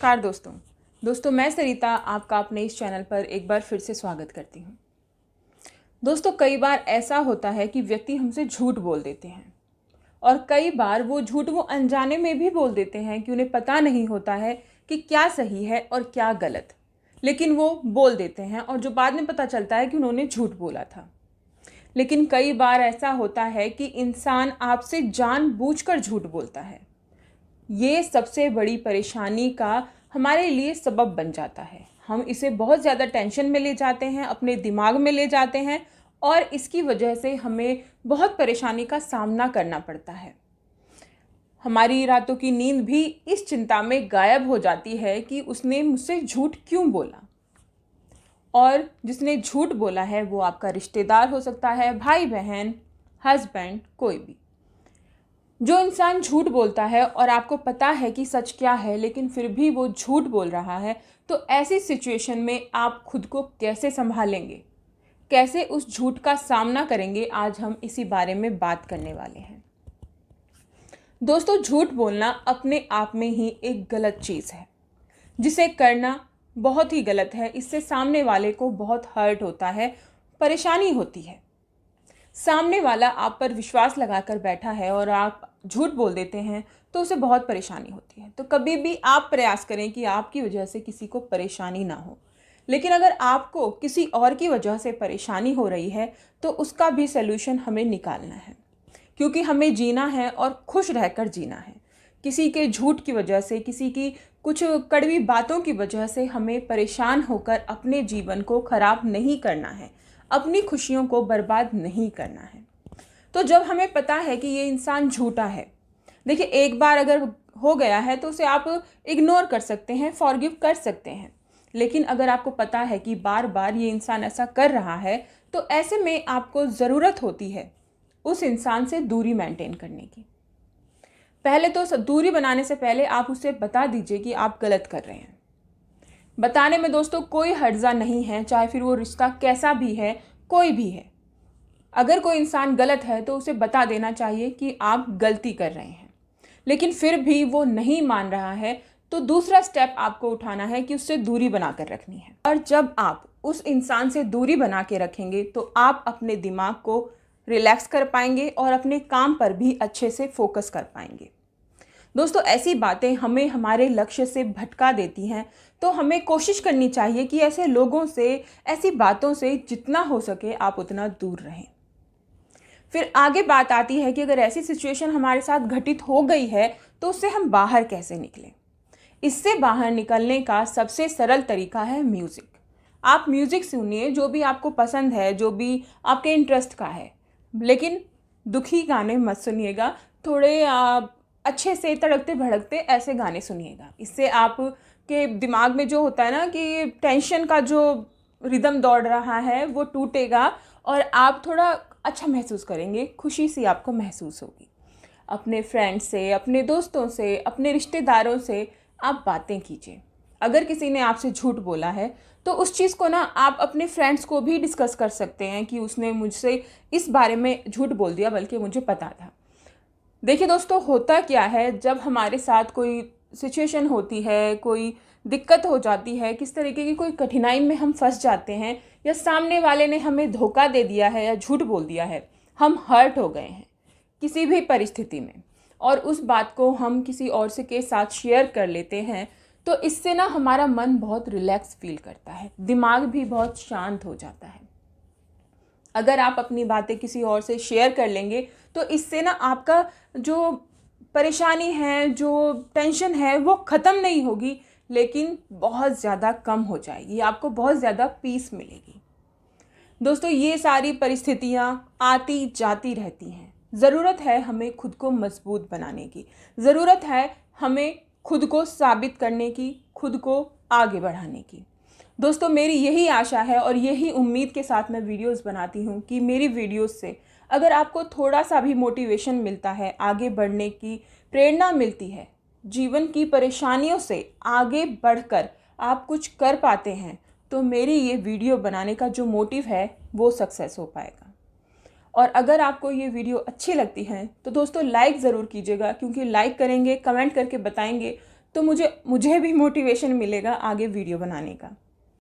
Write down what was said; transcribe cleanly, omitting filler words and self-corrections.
नमस्कार दोस्तों मैं सरिता आपका अपने इस चैनल पर एक बार फिर से स्वागत करती हूँ। दोस्तों कई बार ऐसा होता है कि व्यक्ति हमसे झूठ बोल देते हैं और कई बार वो झूठ वो अनजाने में भी बोल देते हैं कि उन्हें पता नहीं होता है कि क्या सही है और क्या गलत, लेकिन वो बोल देते हैं और जो बाद में पता चलता है कि उन्होंने झूठ बोला था। लेकिन कई बार ऐसा होता है कि इंसान आपसे जानबूझकर झूठ बोलता है। ये सबसे बड़ी परेशानी का हमारे लिए सबब बन जाता है। हम इसे बहुत ज़्यादा टेंशन में ले जाते हैं, अपने दिमाग में ले जाते हैं और इसकी वजह से हमें बहुत परेशानी का सामना करना पड़ता है। हमारी रातों की नींद भी इस चिंता में गायब हो जाती है कि उसने मुझसे झूठ क्यों बोला। और जिसने झूठ बोला है वो आपका रिश्तेदार हो सकता है, भाई बहन, हस्बैंड, कोई भी। जो इंसान झूठ बोलता है और आपको पता है कि सच क्या है लेकिन फिर भी वो झूठ बोल रहा है, तो ऐसी सिचुएशन में आप खुद को कैसे संभालेंगे, कैसे उस झूठ का सामना करेंगे, आज हम इसी बारे में बात करने वाले हैं। दोस्तों झूठ बोलना अपने आप में ही एक गलत चीज़ है, जिसे करना बहुत ही गलत है। इससे सामने वाले को बहुत हर्ट होता है, परेशानी होती है। सामने वाला आप पर विश्वास लगाकर बैठा है और आप झूठ बोल देते हैं तो उसे बहुत परेशानी होती है। तो कभी भी आप प्रयास करें कि आपकी वजह से किसी को परेशानी ना हो। लेकिन अगर आपको किसी और की वजह से परेशानी हो रही है तो उसका भी सलूशन हमें निकालना है, क्योंकि हमें जीना है और खुश रहकर जीना है। किसी के झूठ की वजह से, किसी की कुछ कड़वी बातों की वजह से हमें परेशान होकर अपने जीवन को खराब नहीं करना है, अपनी खुशियों को बर्बाद नहीं करना है। तो जब हमें पता है कि ये इंसान झूठा है, देखिए एक बार अगर हो गया है तो उसे आप इग्नोर कर सकते हैं, फॉरगिव कर सकते हैं। लेकिन अगर आपको पता है कि बार बार ये इंसान ऐसा कर रहा है, तो ऐसे में आपको ज़रूरत होती है उस इंसान से दूरी मेंटेन करने की। पहले तो दूरी बनाने से पहले आप उसे बता दीजिए कि आप गलत कर रहे हैं। बताने में दोस्तों कोई हर्जा नहीं है, चाहे फिर वो रिश्ता कैसा भी है, कोई भी है। अगर कोई इंसान गलत है तो उसे बता देना चाहिए कि आप गलती कर रहे हैं। लेकिन फिर भी वो नहीं मान रहा है तो दूसरा स्टेप आपको उठाना है कि उससे दूरी बनाकर रखनी है। और जब आप उस इंसान से दूरी बना के रखेंगे तो आप अपने दिमाग को रिलैक्स कर पाएंगे और अपने काम पर भी अच्छे से फोकस कर पाएंगे। दोस्तों ऐसी बातें हमें हमारे लक्ष्य से भटका देती हैं, तो हमें कोशिश करनी चाहिए कि ऐसे लोगों से, ऐसी बातों से जितना हो सके आप उतना दूर रहें। फिर आगे बात आती है कि अगर ऐसी सिचुएशन हमारे साथ घटित हो गई है तो उससे हम बाहर कैसे निकलें। इससे बाहर निकलने का सबसे सरल तरीका है म्यूज़िक। आप म्यूज़िक सुनिए जो भी आपको पसंद है, जो भी आपके इंटरेस्ट का है, लेकिन दुखी गाने मत सुनिएगा। थोड़े अच्छे से तड़कते भड़कते ऐसे गाने सुनिएगा। इससे आपके दिमाग में जो होता है ना कि टेंशन का जो रिदम दौड़ रहा है वो टूटेगा और आप थोड़ा अच्छा महसूस करेंगे, खुशी सी आपको महसूस होगी। अपने फ्रेंड्स से, अपने दोस्तों से, अपने रिश्तेदारों से आप बातें कीजिए। अगर किसी ने आपसे झूठ बोला है तो उस चीज़ को ना आप अपने फ्रेंड्स को भी डिस्कस कर सकते हैं कि उसने मुझसे इस बारे में झूठ बोल दिया, बल्कि मुझे पता था। देखिए दोस्तों होता क्या है, जब हमारे साथ कोई सिचुएशन होती है, कोई दिक्कत हो जाती है, किस तरीके की कोई कठिनाई में हम फंस जाते हैं या सामने वाले ने हमें धोखा दे दिया है या झूठ बोल दिया है, हम हर्ट हो गए हैं किसी भी परिस्थिति में और उस बात को हम किसी और से के साथ शेयर कर लेते हैं, तो इससे ना हमारा मन बहुत रिलैक्स फील करता है, दिमाग भी बहुत शांत हो जाता है। अगर आप अपनी बातें किसी और से शेयर कर लेंगे तो इससे ना आपका जो परेशानी है, जो टेंशन है, वो ख़त्म नहीं होगी, लेकिन बहुत ज़्यादा कम हो जाएगी, आपको बहुत ज़्यादा पीस मिलेगी। दोस्तों ये सारी परिस्थितियाँ आती जाती रहती हैं। ज़रूरत है हमें खुद को मजबूत बनाने की, ज़रूरत है हमें खुद को साबित करने की, खुद को आगे बढ़ाने की। दोस्तों मेरी यही आशा है और यही उम्मीद के साथ मैं वीडियोस बनाती हूँ कि मेरी वीडियोस से अगर आपको थोड़ा सा भी मोटिवेशन मिलता है, आगे बढ़ने की प्रेरणा मिलती है, जीवन की परेशानियों से आगे बढ़कर आप कुछ कर पाते हैं, तो मेरी ये वीडियो बनाने का जो मोटिव है वो सक्सेस हो पाएगा। और अगर आपको ये वीडियो अच्छी लगती है तो दोस्तों लाइक ज़रूर कीजिएगा, क्योंकि लाइक करेंगे, कमेंट करके बताएंगे तो मुझे भी मोटिवेशन मिलेगा आगे वीडियो बनाने का।